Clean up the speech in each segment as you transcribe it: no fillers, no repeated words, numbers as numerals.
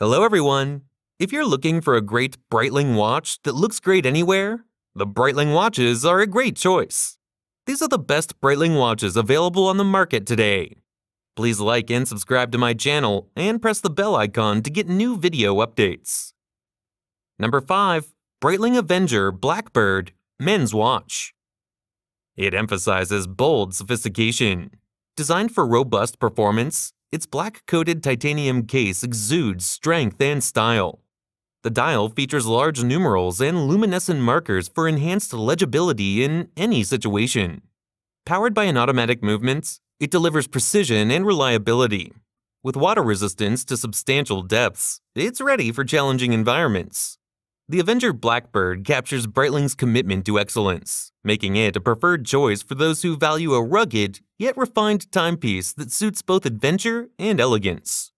Hello everyone! If you're looking for a great Breitling watch that looks great anywhere, the Breitling watches are a great choice. These are the best Breitling watches available on the market today. Please like and subscribe to my channel and press the bell icon to get new video updates. Number 5. Breitling Avenger BlackBird Men's Watch. It emphasizes bold sophistication. Designed for robust performance, its black-coated titanium case exudes strength and style. The dial features large numerals and luminescent markers for enhanced legibility in any situation. Powered by an automatic movement, it delivers precision and reliability. With water resistance to substantial depths, it's ready for challenging environments. The Avenger BlackBird captures Breitling's commitment to excellence, making it a preferred choice for those who value a rugged, yet refined timepiece that suits both adventure and elegance.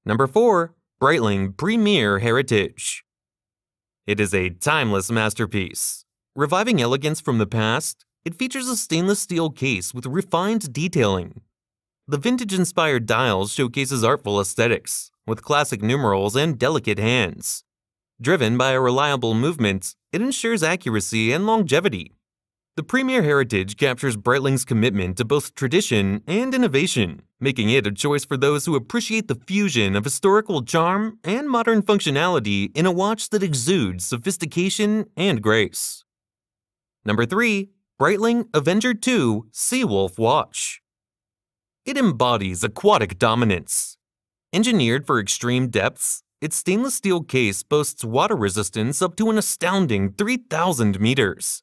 Number 4. Breitling Premier Heritage. It is a timeless masterpiece. Reviving elegance from the past, it features a stainless steel case with refined detailing. The vintage-inspired dial showcases artful aesthetics, with classic numerals and delicate hands. Driven by a reliable movement, it ensures accuracy and longevity. The Premier Heritage captures Breitling's commitment to both tradition and innovation, making it a choice for those who appreciate the fusion of historical charm and modern functionality in a watch that exudes sophistication and grace. Number 3. Breitling Avenger 2 Seawolf Watch. It embodies aquatic dominance. Engineered for extreme depths, its stainless steel case boasts water resistance up to an astounding 3,000 meters.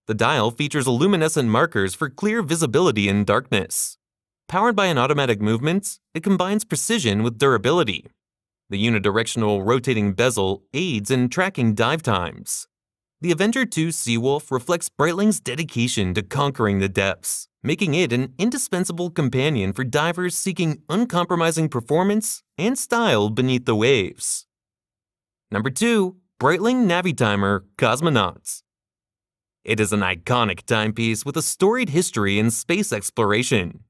The dial features luminescent markers for clear visibility in darkness. Powered by an automatic movement, it combines precision with durability. The unidirectional rotating bezel aids in tracking dive times. The Avenger 2 Seawolf reflects Breitling's dedication to conquering the depths, making it an indispensable companion for divers seeking uncompromising performance and style beneath the waves. Number 2. Breitling Navitimer Cosmonaut. It is an iconic timepiece with a storied history in space exploration.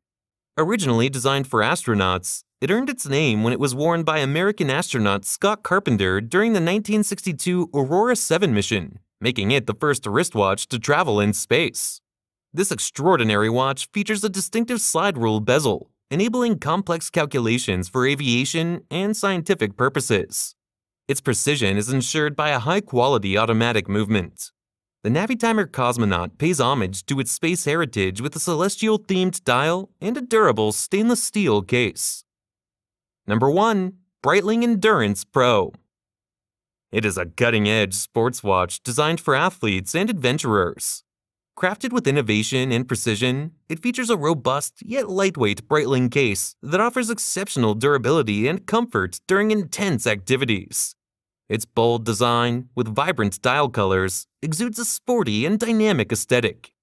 Originally designed for astronauts, it earned its name when it was worn by American astronaut Scott Carpenter during the 1962 Aurora 7 mission, making it the first wristwatch to travel in space. This extraordinary watch features a distinctive slide rule bezel, enabling complex calculations for aviation and scientific purposes. Its precision is ensured by a high-quality automatic movement. The Navitimer Cosmonaut pays homage to its space heritage with a celestial-themed dial and a durable stainless steel case. Number 1. Breitling Endurance Pro. It is a cutting-edge sports watch designed for athletes and adventurers. Crafted with innovation and precision, it features a robust yet lightweight Breitling case that offers exceptional durability and comfort during intense activities. Its bold design, with vibrant dial colors, exudes a sporty and dynamic aesthetic.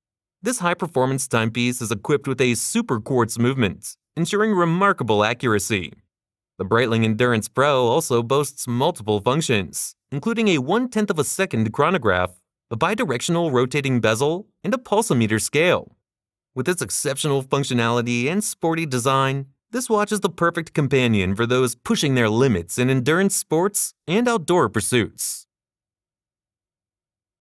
This high-performance timepiece is equipped with a super quartz movement, ensuring remarkable accuracy. The Breitling Endurance Pro also boasts multiple functions, including a 1/10 of a second chronograph, a bidirectional rotating bezel, and a pulsometer scale. With its exceptional functionality and sporty design, this watch is the perfect companion for those pushing their limits in endurance sports and outdoor pursuits.